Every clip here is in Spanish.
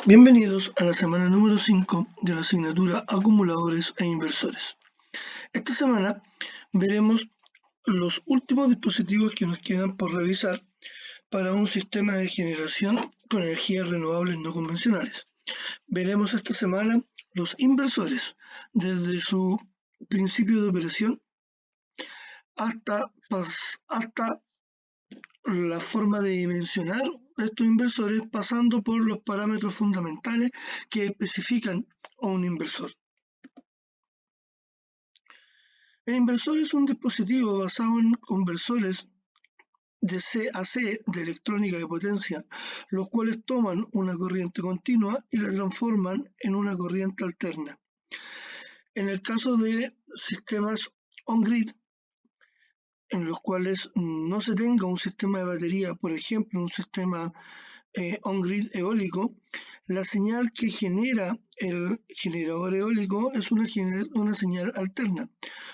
Bienvenidos a la semana número 5 de la asignatura Acumuladores e Inversores. Esta semana veremos los últimos dispositivos que nos quedan por revisar para un sistema de generación con energías renovables no convencionales. Veremos esta semana los inversores, desde su principio de operación hasta la forma de dimensionar estos inversores, pasando por los parámetros fundamentales que especifican a un inversor. El inversor es un dispositivo basado en conversores de C a C de electrónica de potencia, los cuales toman una corriente continua y la transforman en una corriente alterna. En el caso de sistemas on-grid, en los cuales no se tenga un sistema de batería, por ejemplo, un sistema on-grid eólico, la señal que genera el generador eólico es una señal alterna.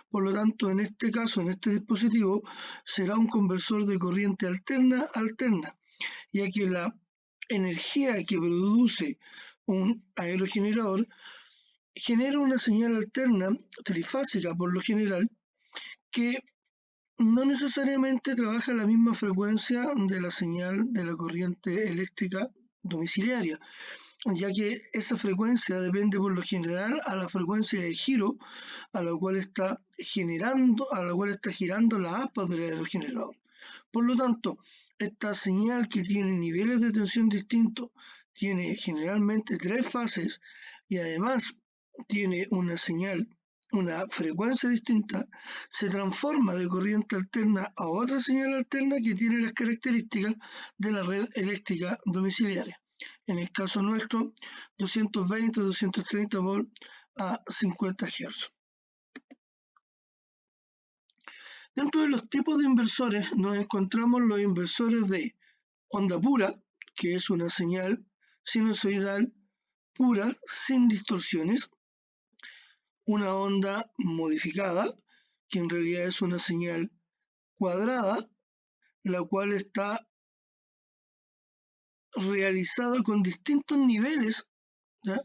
Por lo tanto, en este caso, en este dispositivo, será un conversor de corriente alterna, ya que la energía que produce un aerogenerador genera una señal alterna trifásica por lo general, que no necesariamente trabaja a la misma frecuencia de la señal de la corriente eléctrica domiciliaria, ya que esa frecuencia depende por lo general a la frecuencia de giro a la cual está girando las aspas del aerogenerador. Por lo tanto, esta señal, que tiene niveles de tensión distintos, tiene generalmente tres fases y además tiene una frecuencia distinta, se transforma de corriente alterna a otra señal alterna que tiene las características de la red eléctrica domiciliaria. En el caso nuestro, 220-230 volts a 50 Hz. Dentro de los tipos de inversores nos encontramos los inversores de onda pura, que es una señal sinusoidal pura sin distorsiones; una onda modificada, que en realidad es una señal cuadrada, la cual está realizada con distintos niveles, ¿ya?,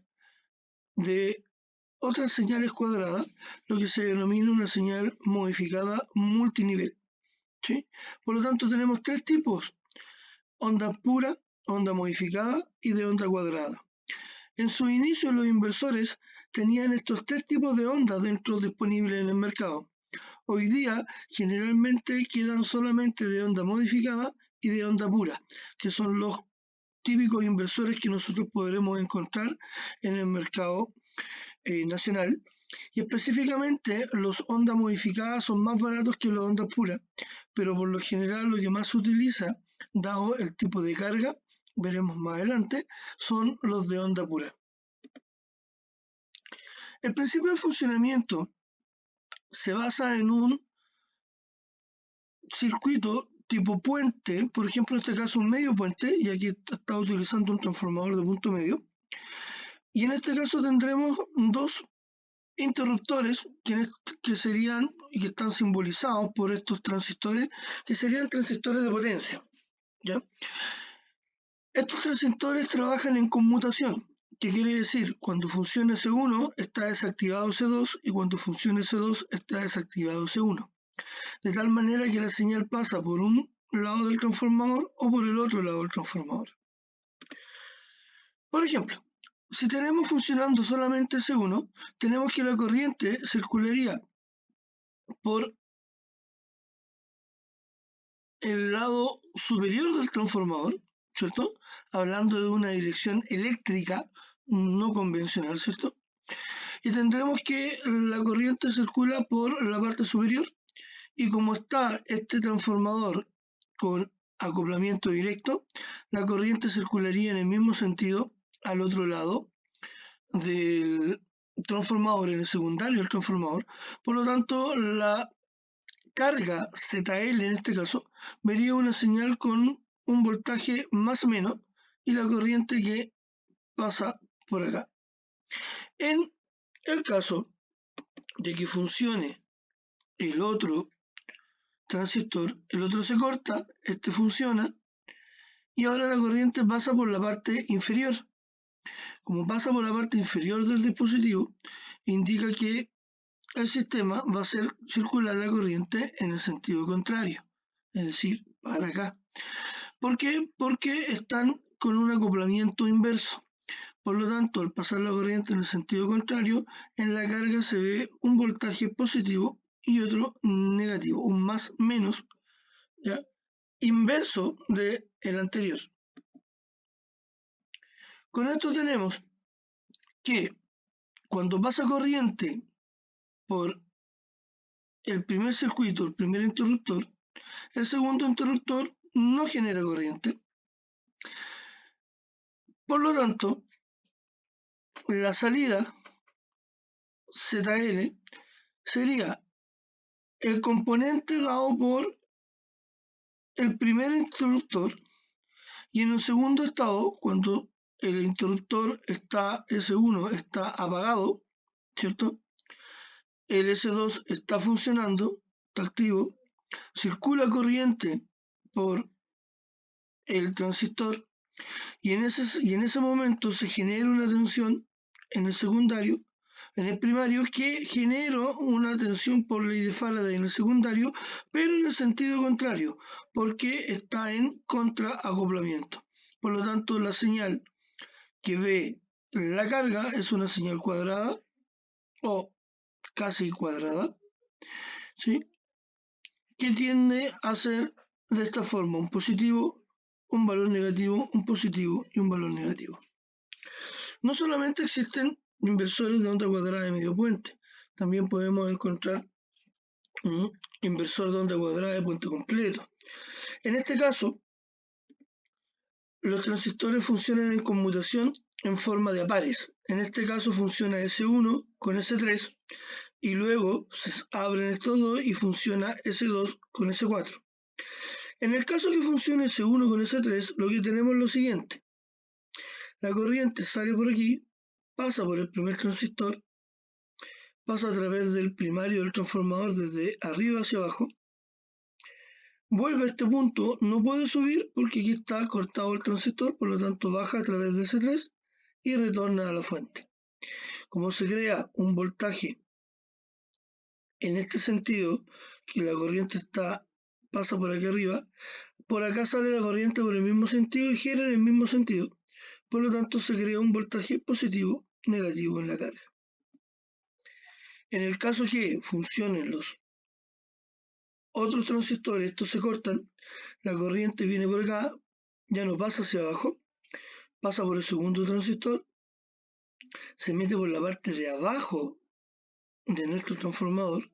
de otras señales cuadradas, lo que se denomina una señal modificada multinivel, ¿sí? Por lo tanto, tenemos tres tipos: onda pura, onda modificada y de onda cuadrada. En su inicio, los inversores tenían estos tres tipos de ondas disponibles en el mercado. Hoy día generalmente quedan solamente de onda modificada y de onda pura, que son los típicos inversores que nosotros podremos encontrar en el mercado nacional. Y específicamente, los ondas modificadas son más baratos que los ondas puras, pero por lo general lo que más se utiliza, dado el tipo de carga, veremos más adelante, son los de onda pura. El principio de funcionamiento se basa en un circuito tipo puente, por ejemplo, en este caso un medio puente, y aquí está utilizando un transformador de punto medio. Y en este caso tendremos dos interruptores que serían, y que están simbolizados por estos transistores, que serían transistores de potencia, ¿ya? Estos transistores trabajan en conmutación, que quiere decir, cuando funciona C1 está desactivado C2 y cuando funciona C2 está desactivado C1, de tal manera que la señal pasa por un lado del transformador o por el otro lado del transformador. Por ejemplo, si tenemos funcionando solamente C1, tenemos que la corriente circularía por el lado superior del transformador, ¿cierto? Hablando de una dirección eléctrica no convencional, ¿cierto? Y tendremos que la corriente circula por la parte superior, y como está este transformador con acoplamiento directo, la corriente circularía en el mismo sentido al otro lado del transformador, en el secundario del transformador. Por lo tanto, la carga ZL, en este caso, vería una señal con un voltaje más o menos y la corriente que pasa por acá. En el caso de que funcione el otro transistor, el otro se corta, este funciona, y ahora la corriente pasa por la parte inferior. Como pasa por la parte inferior del dispositivo, indica que el sistema va a hacer circular la corriente en el sentido contrario, es decir, para acá. ¿Por qué? Porque están con un acoplamiento inverso. Por lo tanto, al pasar la corriente en el sentido contrario, en la carga se ve un voltaje positivo y otro negativo, un más menos, ¿ya? Inverso del anterior. Con esto tenemos que cuando pasa corriente por el primer circuito, el primer interruptor, el segundo interruptor no genera corriente. Por lo tanto, la salida ZL sería el componente dado por el primer interruptor y en un segundo estado, cuando el interruptor S1 está apagado, ¿cierto? El S2 está funcionando, está activo, circula corriente por el transistor y en ese momento se genera una tensión en el secundario, en el primario, que genera una tensión por ley de Faraday en el secundario, pero en el sentido contrario, porque está en contraacoplamiento. Por lo tanto, la señal que ve la carga es una señal cuadrada o casi cuadrada, ¿sí? Que tiende a ser de esta forma: un positivo, un valor negativo, un positivo y un valor negativo. No solamente existen inversores de onda cuadrada de medio puente, también podemos encontrar un inversor de onda cuadrada de puente completo. En este caso, los transistores funcionan en conmutación en forma de pares. En este caso funciona S1 con S3 y luego se abren estos dos y funciona S2 con S4. En el caso que funcione S1 con S3, lo que tenemos es lo siguiente: la corriente sale por aquí, pasa por el primer transistor, pasa a través del primario del transformador desde arriba hacia abajo, vuelve a este punto, no puede subir porque aquí está cortado el transistor, por lo tanto baja a través de S3 y retorna a la fuente. Como se crea un voltaje en este sentido, que la corriente pasa por aquí arriba, por acá sale la corriente por el mismo sentido y gira en el mismo sentido. Por lo tanto, se crea un voltaje positivo negativo en la carga. En el caso que funcionen los otros transistores, estos se cortan, la corriente viene por acá, ya no pasa hacia abajo, pasa por el segundo transistor, se mete por la parte de abajo de nuestro transformador,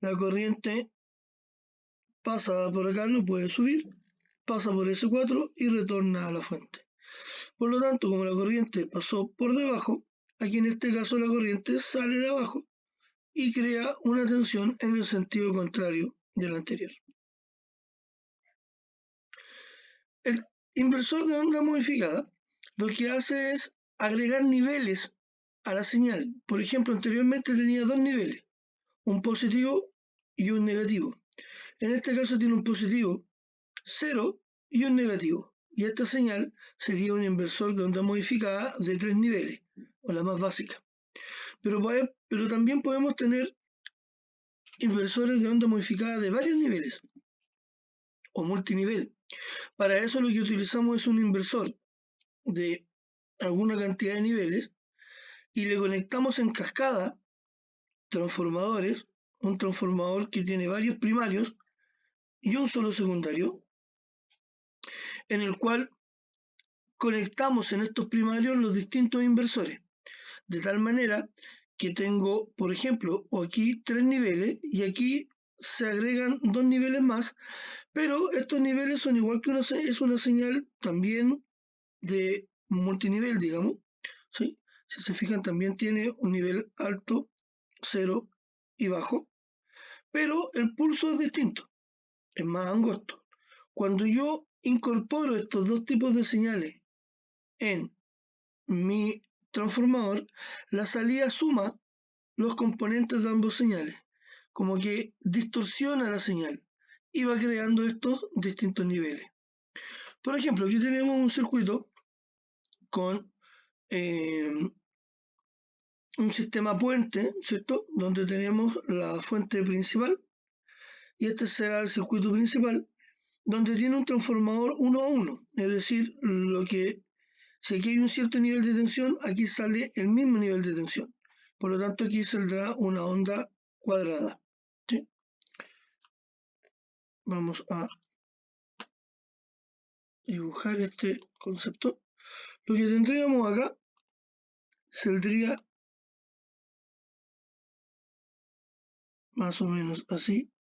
la corriente pasa por acá, no puede subir, pasa por S4 y retorna a la fuente. Por lo tanto, como la corriente pasó por debajo, aquí en este caso la corriente sale de abajo y crea una tensión en el sentido contrario del anterior. El inversor de onda modificada lo que hace es agregar niveles a la señal. Por ejemplo, anteriormente tenía dos niveles, un positivo y un negativo. En este caso tiene un positivo 0 y un negativo. Y esta señal sería un inversor de onda modificada de 3 niveles, o la más básica. Pero también podemos tener inversores de onda modificada de varios niveles, o multinivel. Para eso lo que utilizamos es un inversor de alguna cantidad de niveles y le conectamos en cascada transformadores, un transformador que tiene varios primarios y un solo secundario, en el cual conectamos en estos primarios los distintos inversores, de tal manera que tengo, por ejemplo, aquí 3 niveles y aquí se agregan 2 niveles más, pero estos niveles son igual que es una señal también de multinivel, digamos, ¿sí? Si se fijan, también tiene un nivel alto, 0 y bajo, pero el pulso es distinto, es más angosto. Cuando yo incorporo estos dos tipos de señales en mi transformador, la salida suma los componentes de ambos señales, como que distorsiona la señal y va creando estos distintos niveles. Por ejemplo, aquí tenemos un circuito con un sistema puente, ¿cierto? Donde tenemos la fuente principal y este será el circuito principal, donde tiene un transformador 1 a 1, es decir, si aquí hay un cierto nivel de tensión, aquí sale el mismo nivel de tensión. Por lo tanto, aquí saldrá una onda cuadrada. ¿Sí? Vamos a dibujar este concepto. Lo que tendríamos acá saldría más o menos así,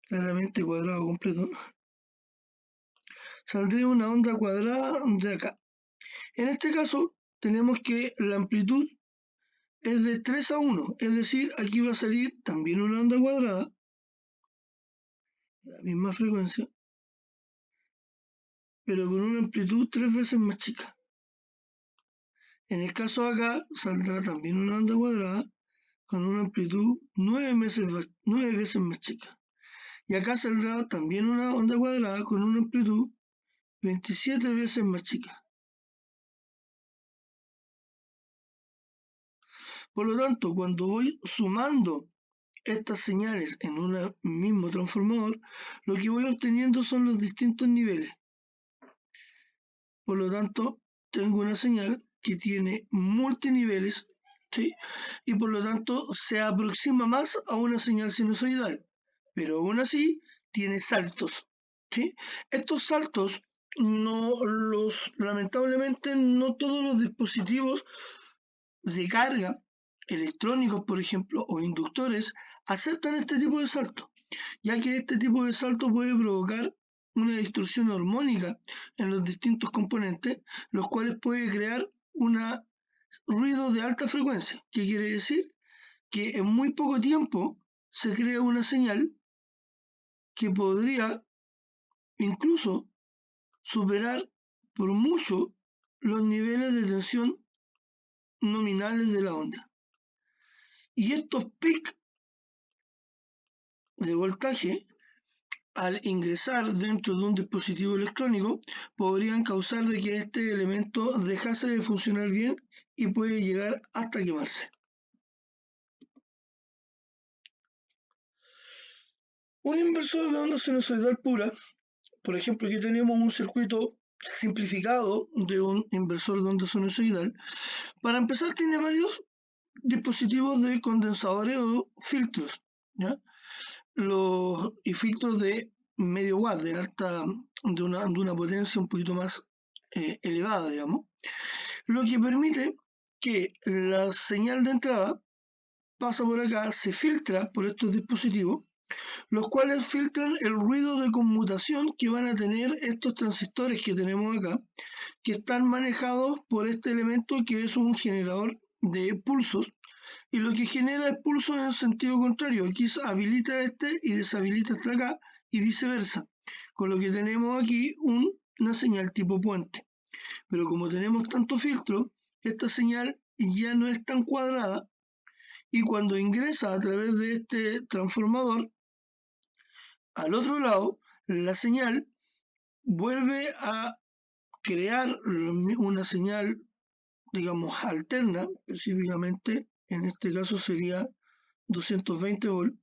claramente cuadrado completo. Saldría una onda cuadrada de acá. En este caso, tenemos que la amplitud es de 3 a 1, es decir, aquí va a salir también una onda cuadrada, la misma frecuencia, pero con una amplitud 3 veces más chica. En el caso de acá, saldrá también una onda cuadrada con una amplitud 9 veces más chica. Y acá saldrá también una onda cuadrada con una amplitud 27 veces más chica. Por lo tanto, cuando voy sumando estas señales en un mismo transformador, lo que voy obteniendo son los distintos niveles. Por lo tanto, tengo una señal que tiene multiniveles, ¿sí? Y por lo tanto se aproxima más a una señal sinusoidal, pero aún así tiene saltos, ¿sí? Estos saltos lamentablemente no todos los dispositivos de carga, electrónicos por ejemplo, o inductores, aceptan este tipo de salto, ya que este tipo de salto puede provocar una distorsión hormónica en los distintos componentes, los cuales puede crear un ruido de alta frecuencia. ¿Qué quiere decir? Que en muy poco tiempo se crea una señal que podría incluso superar por mucho los niveles de tensión nominales de la onda. Y estos pics de voltaje, al ingresar dentro de un dispositivo electrónico, podrían causar de que este elemento dejase de funcionar bien y puede llegar hasta quemarse. Un inversor de onda sinusoidal pura, por ejemplo, aquí tenemos un circuito simplificado de un inversor de onda sinusoidal. Para empezar, tiene varios dispositivos de condensadores o filtros, ¿ya? Y filtros de medio watt, de una potencia un poquito más elevada, digamos, lo que permite que la señal de entrada pasa por acá, se filtra por estos dispositivos, los cuales filtran el ruido de conmutación que van a tener estos transistores que tenemos acá, que están manejados por este elemento que es un generador de pulsos, y lo que genera es pulsos en sentido contrario. Aquí habilita este y deshabilita este acá y viceversa. Con lo que tenemos aquí una señal tipo puente. Pero como tenemos tanto filtro, esta señal ya no es tan cuadrada y cuando ingresa a través de este transformador, al otro lado, la señal vuelve a crear una señal, digamos, alterna, específicamente, en este caso sería 220 volts,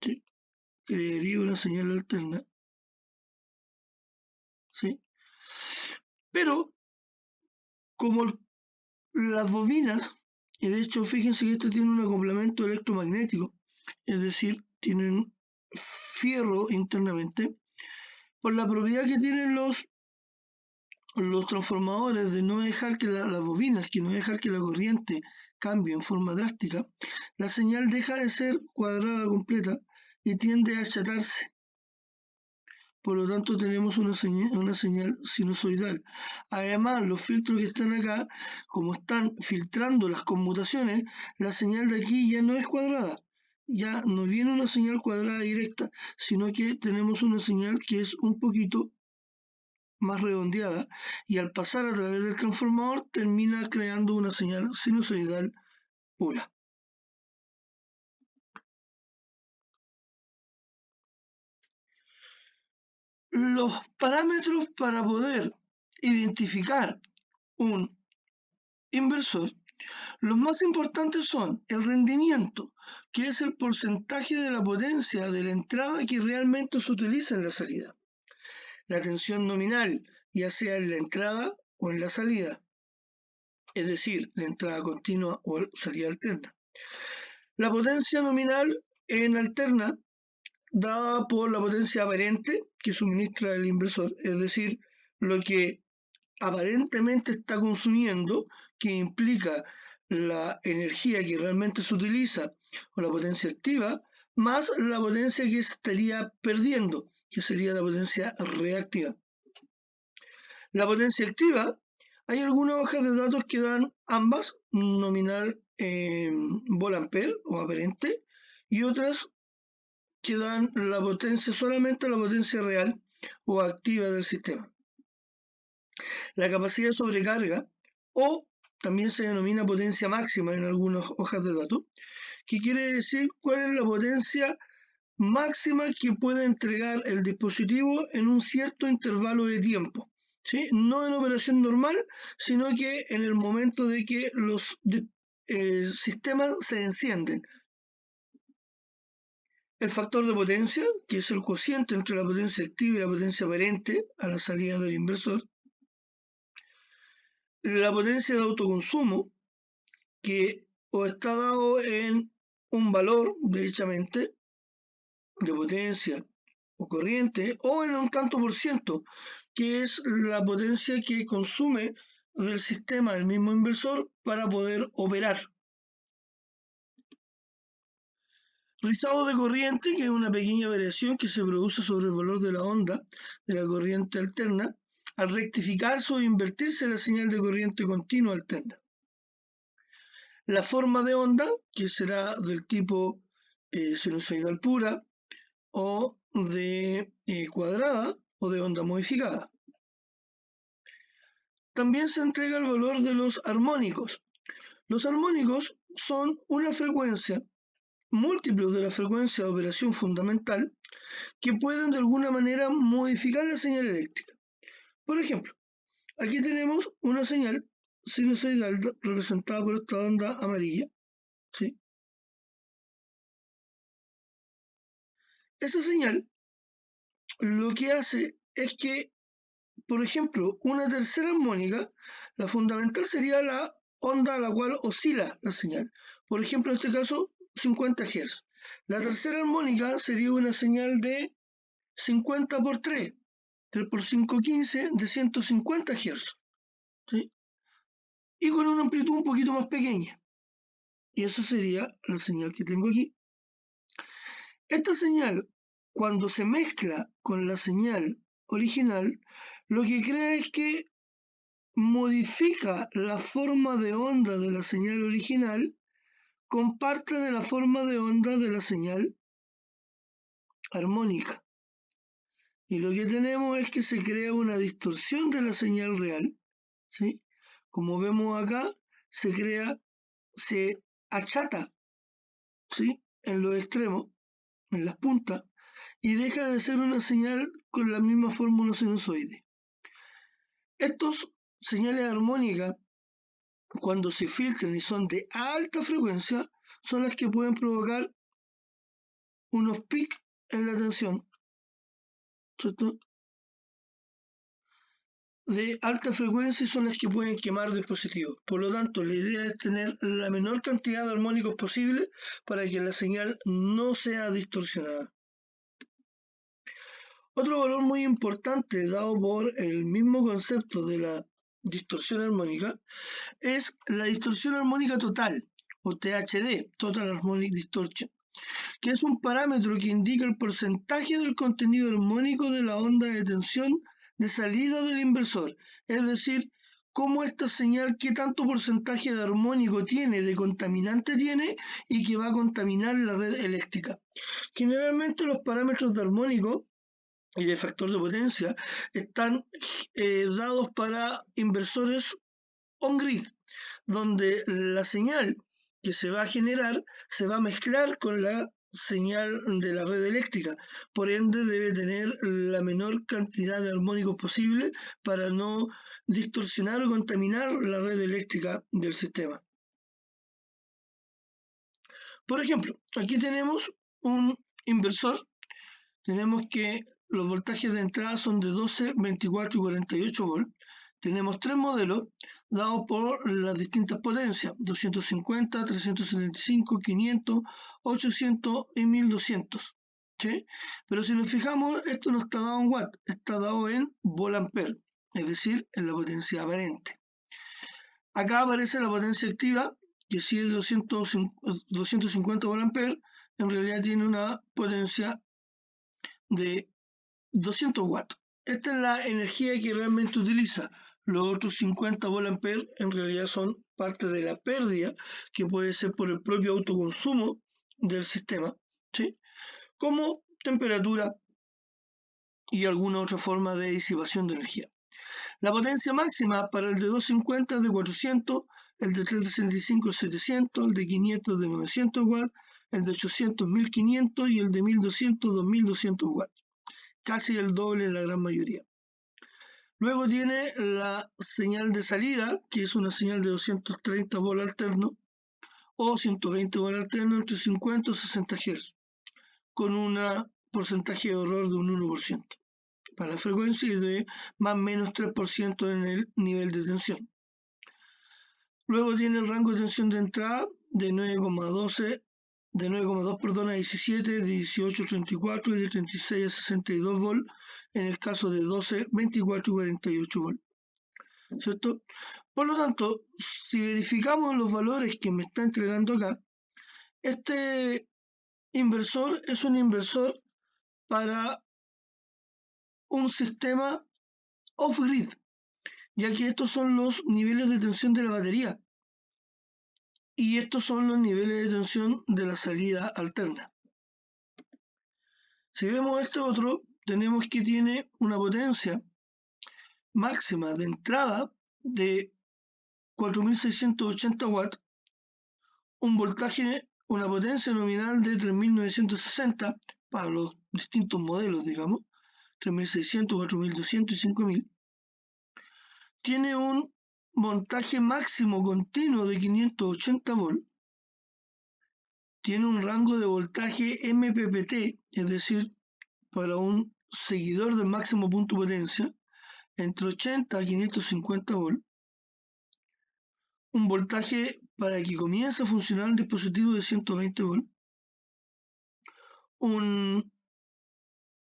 ¿sí? Crearía una señal alterna, ¿sí? Pero como las bobinas, y de hecho fíjense que esto tiene un acoplamiento electromagnético, es decir, tienen fierro internamente, por la propiedad que tienen los transformadores de no dejar que las bobinas, que no dejar que la corriente cambie en forma drástica, la señal deja de ser cuadrada completa y tiende a achatarse. Por lo tanto, tenemos una señal sinusoidal. Además, los filtros que están acá, como están filtrando las conmutaciones, la señal de aquí ya no es cuadrada. Ya no viene una señal cuadrada directa, sino que tenemos una señal que es un poquito más redondeada y al pasar a través del transformador termina creando una señal sinusoidal pura. Los parámetros para poder identificar un inversor, los más importantes son el rendimiento, que es el porcentaje de la potencia de la entrada que realmente se utiliza en la salida, la tensión nominal, ya sea en la entrada o en la salida, es decir, la entrada continua o salida alterna. La potencia nominal en alterna, dada por la potencia aparente que suministra el inversor, es decir, lo que aparentemente está consumiendo, que implica la energía que realmente se utiliza o la potencia activa, más la potencia que estaría perdiendo, que sería la potencia reactiva. La potencia activa, hay algunas hojas de datos que dan ambas, nominal volt-ampere o aparente, y otras que dan la potencia, solamente la potencia real o activa del sistema. La capacidad de sobrecarga, o también se denomina potencia máxima en algunas hojas de datos, que quiere decir cuál es la potencia máxima que puede entregar el dispositivo en un cierto intervalo de tiempo, ¿sí? No en operación normal, sino que en el momento de que los sistemas se encienden. El factor de potencia, que es el cociente entre la potencia activa y la potencia aparente a la salida del inversor. La potencia de autoconsumo, que o está dado en un valor, derechamente, de potencia o corriente, o en un tanto por ciento, que es la potencia que consume del sistema el mismo inversor para poder operar. Rizado de corriente, que es una pequeña variación que se produce sobre el valor de la onda de la corriente alterna al rectificarse o invertirse la señal de corriente continua alterna. La forma de onda, que será del tipo sinusoidal pura o de cuadrada o de onda modificada. También se entrega el valor de los armónicos. Los armónicos son una frecuencia, múltiplos de la frecuencia de operación fundamental, que pueden de alguna manera modificar la señal eléctrica. Por ejemplo, aquí tenemos una señal sinusoidal representada por esta onda amarilla, ¿sí? Esa señal lo que hace es que, por ejemplo, una tercera armónica, la fundamental sería la onda a la cual oscila la señal. Por ejemplo, en este caso, 50 Hz. La tercera armónica sería una señal de 50 por 3, 3 por 5, 15, de 150 Hz, ¿sí? Y con una amplitud un poquito más pequeña. Y esa sería la señal que tengo aquí. Esta señal, cuando se mezcla con la señal original, lo que crea es que modifica la forma de onda de la señal original con parte de la forma de onda de la señal armónica. Y lo que tenemos es que se crea una distorsión de la señal real, ¿sí? Como vemos acá, se achata, ¿sí? En los extremos, en las puntas, y deja de ser una señal con la misma fórmula sinusoide. Estos señales armónicas, cuando se filtran y son de alta frecuencia, son las que pueden provocar unos pics en la tensión, ¿cierto? De alta frecuencia y son las que pueden quemar dispositivos. Por lo tanto, la idea es tener la menor cantidad de armónicos posible para que la señal no sea distorsionada. Otro valor muy importante dado por el mismo concepto de la distorsión armónica es la distorsión armónica total, o THD, Total Harmonic Distortion, que es un parámetro que indica el porcentaje del contenido armónico de la onda de tensión de salida del inversor, es decir, cómo esta señal, qué tanto porcentaje de armónico tiene, de contaminante tiene y que va a contaminar la red eléctrica. Generalmente los parámetros de armónico y de factor de potencia están dados para inversores on-grid, donde la señal que se va a generar se va a mezclar con la señal de la red eléctrica, por ende debe tener la menor cantidad de armónicos posible para no distorsionar o contaminar la red eléctrica del sistema. Por ejemplo, aquí tenemos un inversor, tenemos que los voltajes de entrada son de 12, 24 y 48 volts. Tenemos tres modelos dados por las distintas potencias, 250, 375, 500, 800 y 1200. ¿Sí? Pero si nos fijamos, esto no está dado en watt, está dado en volt-ampere, es decir, en la potencia aparente. Acá aparece la potencia activa, que si es de 250 volt-ampere, en realidad tiene una potencia de 200 watts. Esta es la energía que realmente utiliza. Los otros 50 volt-ampere en realidad son parte de la pérdida que puede ser por el propio autoconsumo del sistema, ¿sí? Como temperatura y alguna otra forma de disipación de energía. La potencia máxima para el de 250 es de 400, el de 365 es 700, el de 500 es de 900 watts, el de 800 1500 y el de 1200 2200 watts. Casi el doble en la gran mayoría. Luego tiene la señal de salida, que es una señal de 230 volt alterno o 120 volt alterno entre 50 y 60 Hz, con un porcentaje de error de un 1% para la frecuencia y de más o menos 3% en el nivel de tensión. Luego tiene el rango de tensión de entrada de 9,2 a 17, de 18 a 34 y de 36 a 62 volts en el caso de 12, 24 y 48 volts. ¿Cierto? Por lo tanto, si verificamos los valores que me está entregando acá, este inversor es un inversor para un sistema off-grid, ya que estos son los niveles de tensión de la batería y estos son los niveles de tensión de la salida alterna. Si vemos este otro, tenemos que tiene una potencia máxima de entrada de 4680 watts, un voltaje, una potencia nominal de 3960 para los distintos modelos, digamos, 3600, 4200 y 5000. Tiene un voltaje máximo continuo de 580 volts. Tiene un rango de voltaje MPPT, es decir, para un seguidor del máximo punto de potencia, entre 80 a 550 volts. Un voltaje para que comience a funcionar el dispositivo de 120 volts. Un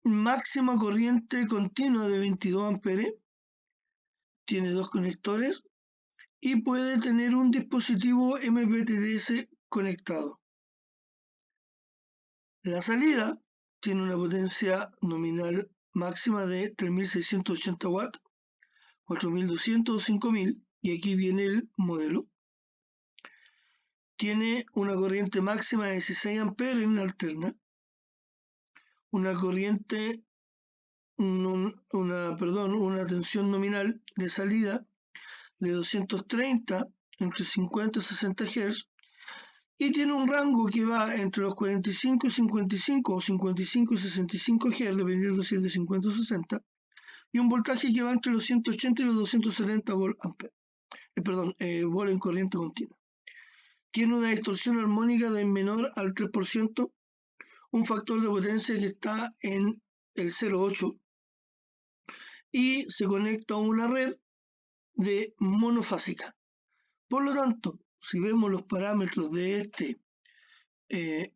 máxima corriente continua de 22 amperes. Tiene dos conectores y puede tener un dispositivo MPTS conectado. La salida tiene una potencia nominal máxima de 3680 watts, 4200 o 5000, y aquí viene el modelo. Tiene una corriente máxima de 16 amperes en la alterna, una corriente, una tensión nominal de salida de 230 entre 50 y 60 Hz, y tiene un rango que va entre los 45 y 55 o 55 y 65 Hz, dependiendo si es de 50 o 60, y un voltaje que va entre los 180 y los 270 volt en corriente continua. Tiene una distorsión armónica de menor al 3%, un factor de potencia que está en el 0,8 y se conecta a una red de monofásica. Por lo tanto, si vemos los parámetros de este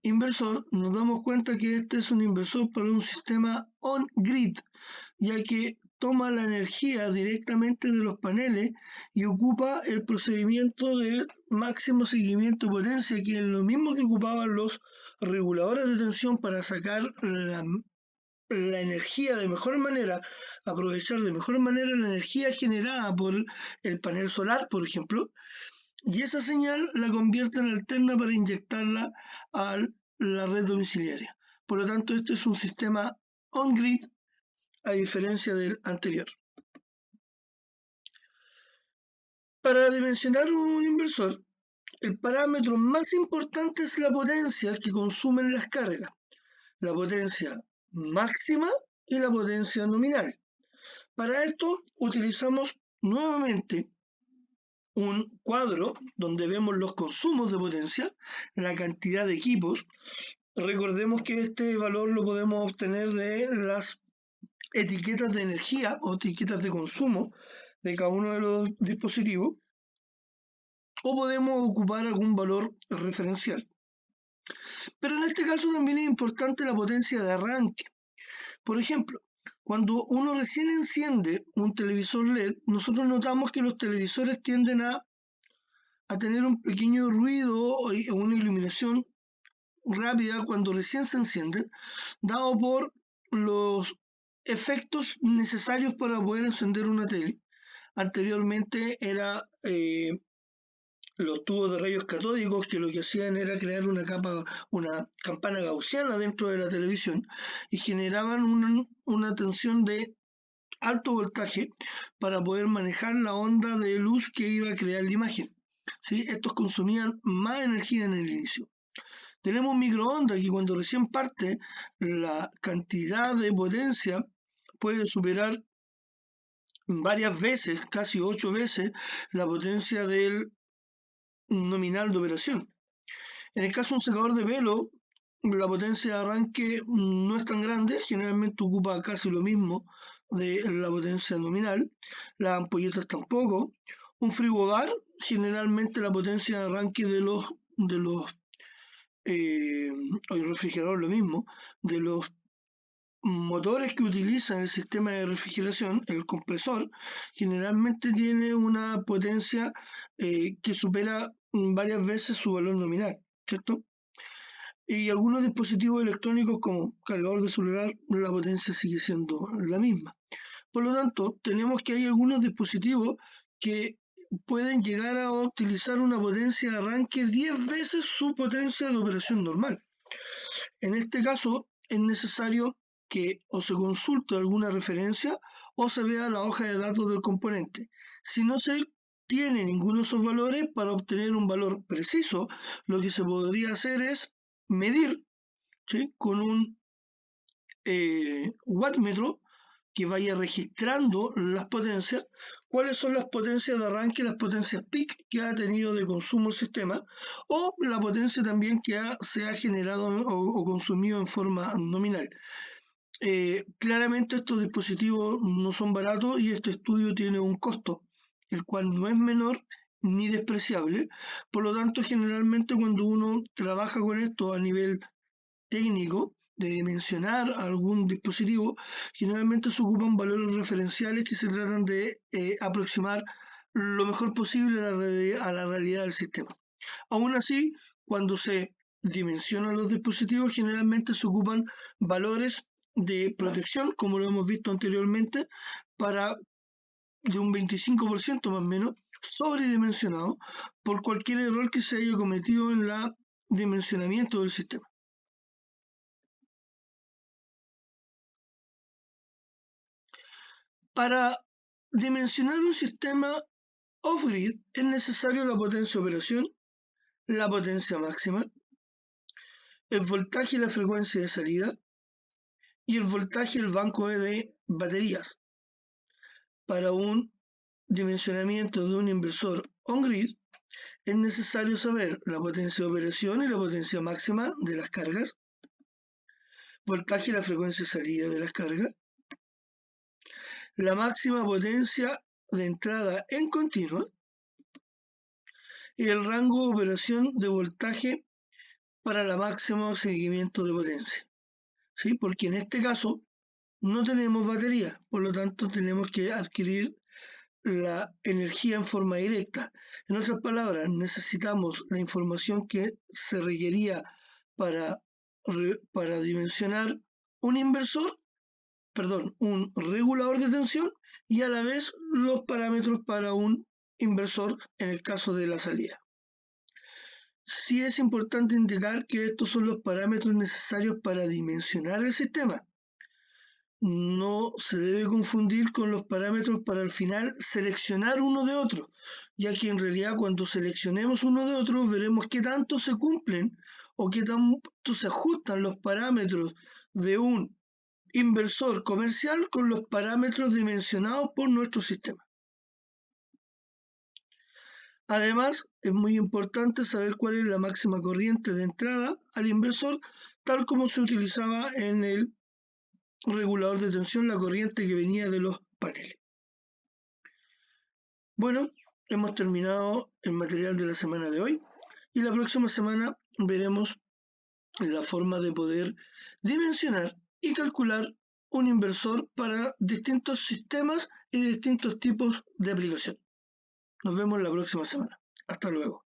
inversor, nos damos cuenta que este es un inversor para un sistema on-grid, ya que toma la energía directamente de los paneles y ocupa el procedimiento de máximo seguimiento de potencia, que es lo mismo que ocupaban los reguladores de tensión para sacar la energía de mejor manera, aprovechar de mejor manera la energía generada por el panel solar, por ejemplo, y esa señal la convierte en alterna para inyectarla a la red domiciliaria. Por lo tanto, este es un sistema on-grid a diferencia del anterior. Para dimensionar un inversor, el parámetro más importante es la potencia que consumen las cargas, la potencia máxima y la potencia nominal. Para esto utilizamos nuevamente un cuadro donde vemos los consumos de potencia, la cantidad de equipos. Recordemos que este valor lo podemos obtener de las etiquetas de energía o etiquetas de consumo de cada uno de los dispositivos, o podemos ocupar algún valor referencial. Pero en este caso también es importante la potencia de arranque. Por ejemplo, cuando uno recién enciende un televisor LED, nosotros notamos que los televisores tienden a tener un pequeño ruido o una iluminación rápida cuando recién se encienden, dado por los efectos necesarios para poder encender una tele. Anteriormente era los tubos de rayos catódicos que lo que hacían era crear una campana gaussiana dentro de la televisión y generaban una tensión de alto voltaje para poder manejar la onda de luz que iba a crear la imagen. ¿Sí? Estos consumían más energía en el inicio. Tenemos microondas que cuando recién parte la cantidad de potencia puede superar varias veces, casi 8 veces, la potencia del nominal de operación. En el caso de un secador de pelo, la potencia de arranque no es tan grande, generalmente ocupa casi lo mismo de la potencia nominal, las ampolletas tampoco. Un frigobar, generalmente la potencia de arranque de los o el refrigerador lo mismo, de los motores que utilizan el sistema de refrigeración, el compresor, generalmente tiene una potencia que supera varias veces su valor nominal, ¿cierto? Y algunos dispositivos electrónicos como cargador de celular, la potencia sigue siendo la misma. Por lo tanto, tenemos que hay algunos dispositivos que pueden llegar a utilizar una potencia de arranque 10 veces su potencia de operación normal. En este caso, es necesario que o se consulte alguna referencia o se vea la hoja de datos del componente. Si no se tiene ninguno de esos valores, para obtener un valor preciso, lo que se podría hacer es medir, ¿sí?, con un wattmetro que vaya registrando las potencias, cuáles son las potencias de arranque, las potencias peak que ha tenido de consumo el sistema, o la potencia también que se ha generado o consumido en forma nominal. Claramente estos dispositivos no son baratos y este estudio tiene un costo, el cual no es menor ni despreciable. Por lo tanto, generalmente cuando uno trabaja con esto a nivel técnico de dimensionar algún dispositivo, generalmente se ocupan valores referenciales que se tratan de aproximar lo mejor posible a la realidad del sistema. Aún así, cuando se dimensionan los dispositivos, generalmente se ocupan valores de protección, como lo hemos visto anteriormente, para de un 25% más o menos, sobredimensionado por cualquier error que se haya cometido en el dimensionamiento del sistema. Para dimensionar un sistema off-grid es necesario la potencia de operación, la potencia máxima, el voltaje y la frecuencia de salida y el voltaje del banco de baterías. Para un dimensionamiento de un inversor on-grid es necesario saber la potencia de operación y la potencia máxima de las cargas, voltaje y la frecuencia de salida de las cargas, la máxima potencia de entrada en continua y el rango de operación de voltaje para el máximo seguimiento de potencia. ¿Sí? Porque en este caso no tenemos batería, por lo tanto tenemos que adquirir la energía en forma directa. En otras palabras, necesitamos la información que se requería para, para dimensionar un inversor, perdón, un regulador de tensión y a la vez los parámetros para un inversor en el caso de la salida. Sí es importante indicar que estos son los parámetros necesarios para dimensionar el sistema. no se debe confundir con los parámetros para al final seleccionar uno de otro, ya que en realidad cuando seleccionemos uno de otro veremos qué tanto se cumplen o qué tanto se ajustan los parámetros de un inversor comercial con los parámetros dimensionados por nuestro sistema. Además, es muy importante saber cuál es la máxima corriente de entrada al inversor, tal como se utilizaba en el regulador de tensión, la corriente que venía de los paneles. Bueno, hemos terminado el material de la semana de hoy y la próxima semana veremos la forma de poder dimensionar y calcular un inversor para distintos sistemas y distintos tipos de aplicación. Nos vemos la próxima semana. Hasta luego.